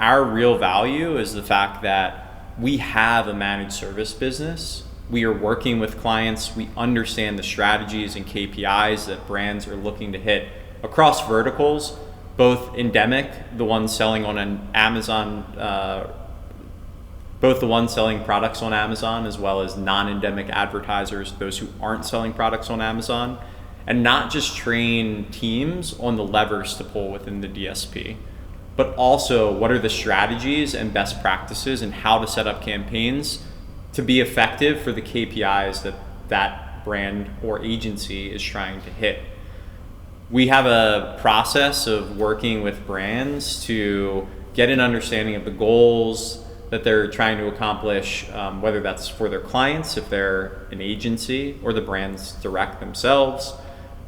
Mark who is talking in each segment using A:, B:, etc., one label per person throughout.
A: Our real value is the fact that we have a managed service business. We are working with clients. We understand the strategies and KPIs that brands are looking to hit across verticals, both endemic, the ones selling on an Amazon, both the ones selling products on Amazon, as well as non-endemic advertisers, those who aren't selling products on Amazon, and not just train teams on the levers to pull within the DSP, but also what are the strategies and best practices and how to set up campaigns to be effective for the KPIs that that brand or agency is trying to hit. We have a process of working with brands to get an understanding of the goals that they're trying to accomplish, whether that's for their clients, if they're an agency, or the brands direct themselves,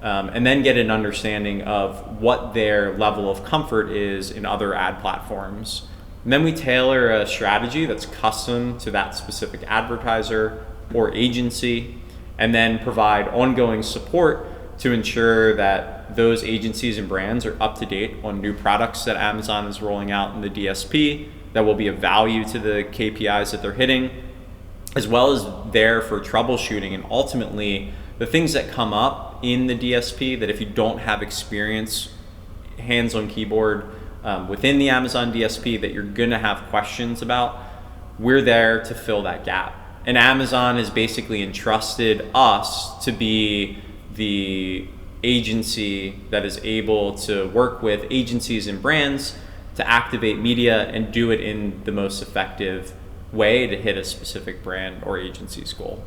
A: and then get an understanding of what their level of comfort is in other ad platforms. And then we tailor a strategy that's custom to that specific advertiser or agency, and then provide ongoing support to ensure that those agencies and brands are up to date on new products that Amazon is rolling out in the DSP that will be of value to the KPIs that they're hitting, as well as there for troubleshooting and ultimately the things that come up in the DSP that if you don't have experience, hands on keyboard within the Amazon DSP, that you're gonna have questions about, we're there to fill that gap. And Amazon has basically entrusted us to be the agency that is able to work with agencies and brands to activate media and do it in the most effective way to hit a specific brand or agency's goal.